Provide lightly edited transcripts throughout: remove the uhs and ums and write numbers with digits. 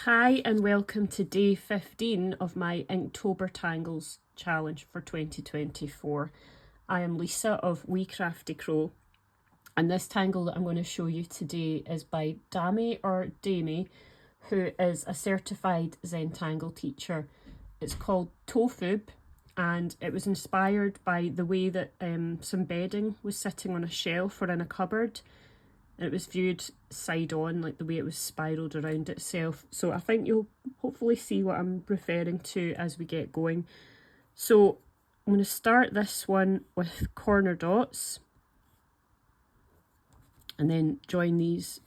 Hi and welcome to day 15 of my Inktober Tangles challenge for 2024. I am Lisa of Wee Crafty Crow, and this tangle that I'm going to show you today is by Damy or Damy, who is a certified Zentangle teacher. It's called Tofube, and it was inspired by the way that some bedding was sitting on a shelf or in a cupboard. And it was viewed side on, like the way it was spiralled around itself. So I think you'll hopefully see what I'm referring to as we get going. So I'm going to start this one with corner dots and then join these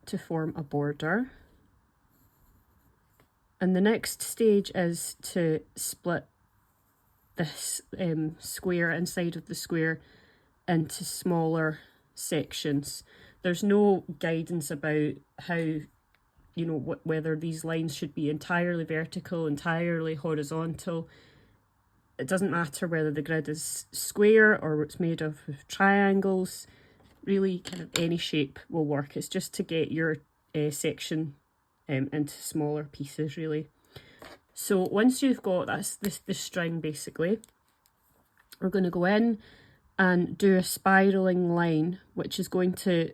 to form a border. And the next stage is to split this square inside of the square into smaller sections. There's no guidance about how, whether these lines should be entirely vertical, entirely horizontal. It doesn't matter whether the grid is square or it's made of triangles. Really, kind of any shape will work. It's just to get your section into smaller pieces, really. So once you've got this string, basically, we're going to go in and do a spiralling line, which is going to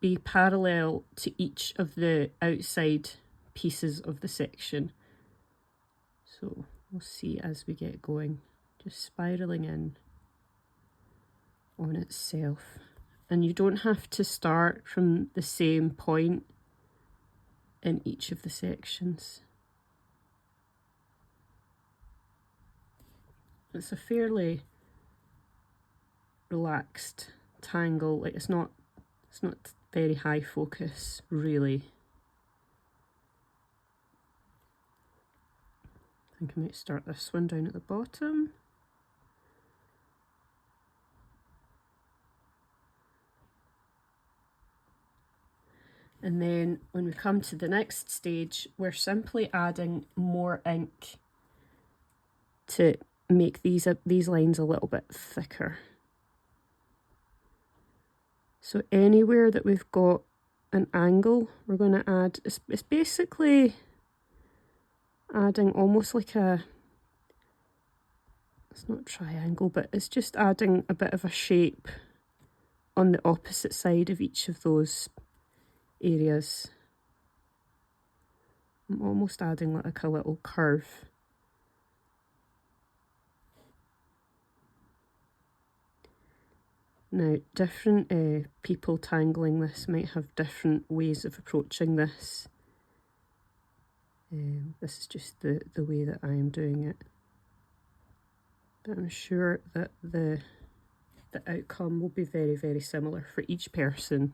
be parallel to each of the outside pieces of the section. So we'll see as we get going, just spiralling in on itself. And you don't have to start from the same point in each of the sections. It's a fairly relaxed tangle, like it's not very high focus, really. I think I might start this one down at the bottom. And then when we come to the next stage, we're simply adding more ink to make these lines a little bit thicker. So anywhere that we've got an angle, we're going to add, it's basically adding almost like it's not triangle, but it's just adding a bit of a shape on the opposite side of each of those areas. I'm almost adding like a little curve. Now, different people tangling this might have different ways of approaching this. This is just the way that I am doing it. But I'm sure that the outcome will be very, very similar for each person.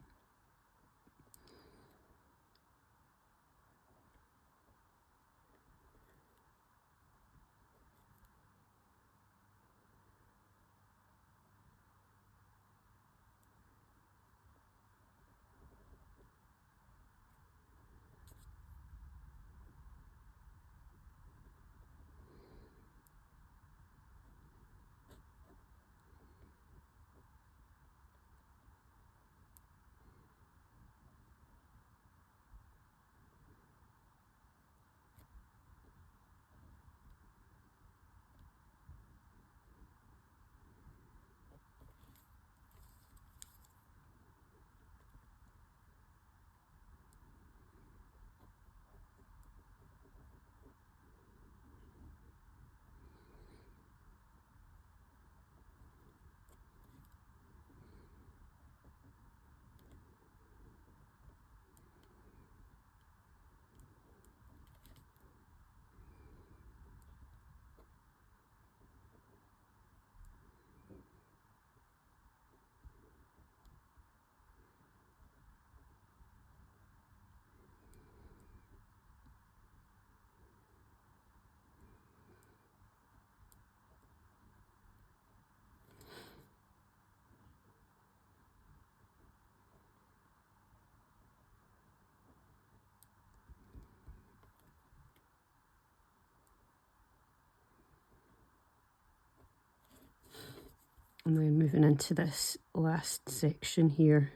And then moving into this last section here.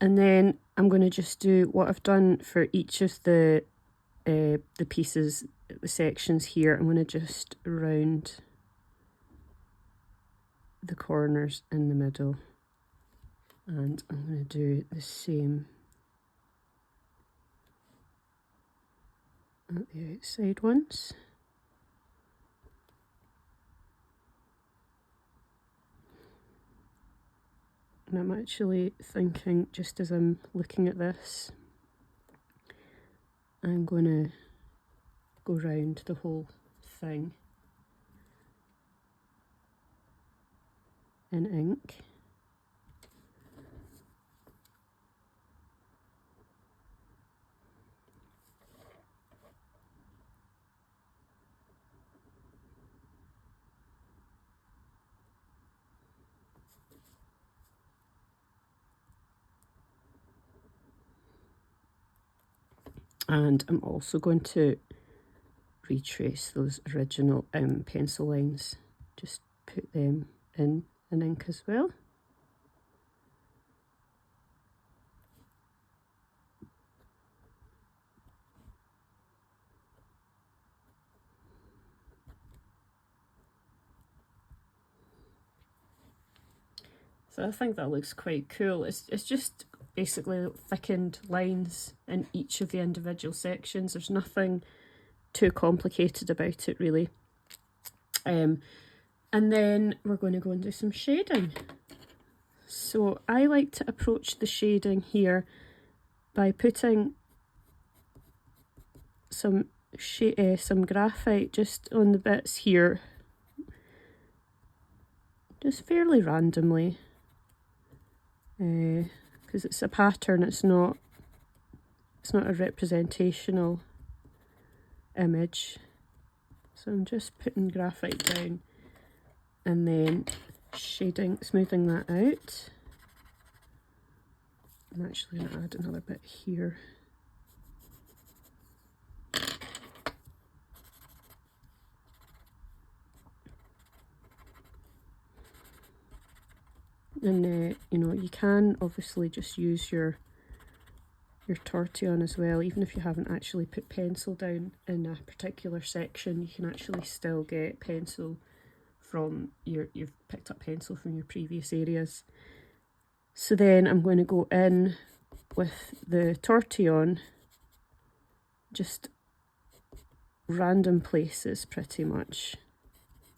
And then I'm going to just do what I've done for each of the pieces, the sections here. I'm going to just round the corners in the middle, and I'm going to do the same at the outside ones. And I'm actually thinking, just as I'm looking at this, I'm going to go round the whole thing in ink. And I'm also going to retrace those original pencil lines, just put them in ink as well. So I think that looks quite cool. It's just basically thickened lines in each of the individual sections. There's nothing too complicated about it really. And then we're going to go and do some shading. So I like to approach the shading here by putting some graphite just on the bits here, just fairly randomly, because it's a pattern, it's not a representational image. So I'm just putting graphite down and then shading, smoothing that out. I'm actually going to add another bit here. And you know, you can obviously just use your tortillon as well. Even if you haven't actually put pencil down in a particular section, you can actually still get pencil from you've picked up pencil from your previous areas. So then I'm going to go in with the tortillon, just random places pretty much,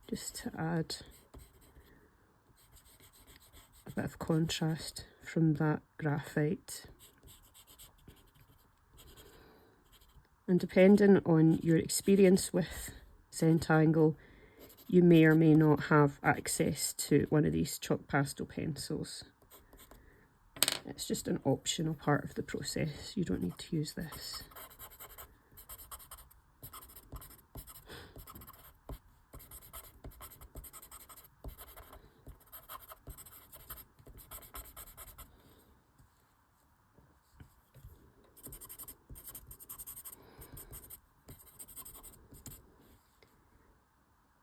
just to add a bit of contrast from that graphite. And depending on your experience with Zentangle, you may or may not have access to one of these chalk pastel pencils. It's just an optional part of the process. You don't need to use this.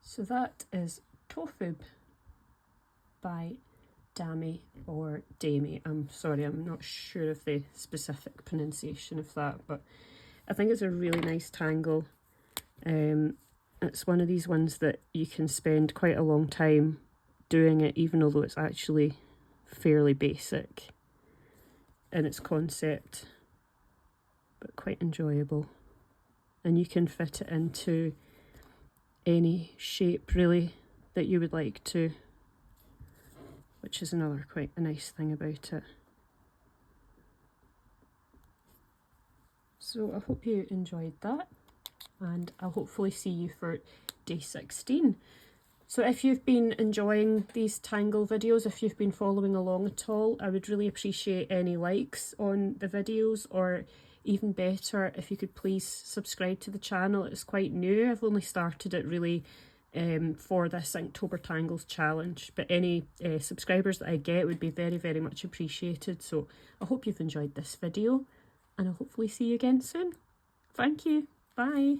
So that is Tofube by Damy or Damy. I'm sorry, I'm not sure of the specific pronunciation of that, but I think it's a really nice tangle. It's one of these ones that you can spend quite a long time doing it, even although it's actually fairly basic in its concept, but quite enjoyable. And you can fit it into any shape really that you would like to, which is another quite a nice thing about it. So I hope you enjoyed that, and I'll hopefully see you for day 16. So if you've been enjoying these tangle videos, if you've been following along at all, I would really appreciate any likes on the videos, or even better, if you could please subscribe to the channel. It's quite new. I've only started it really for this Inktober Tangles challenge, but any subscribers that I get would be very, very much appreciated. So I hope you've enjoyed this video, and I'll hopefully see you again soon. Thank you. Bye.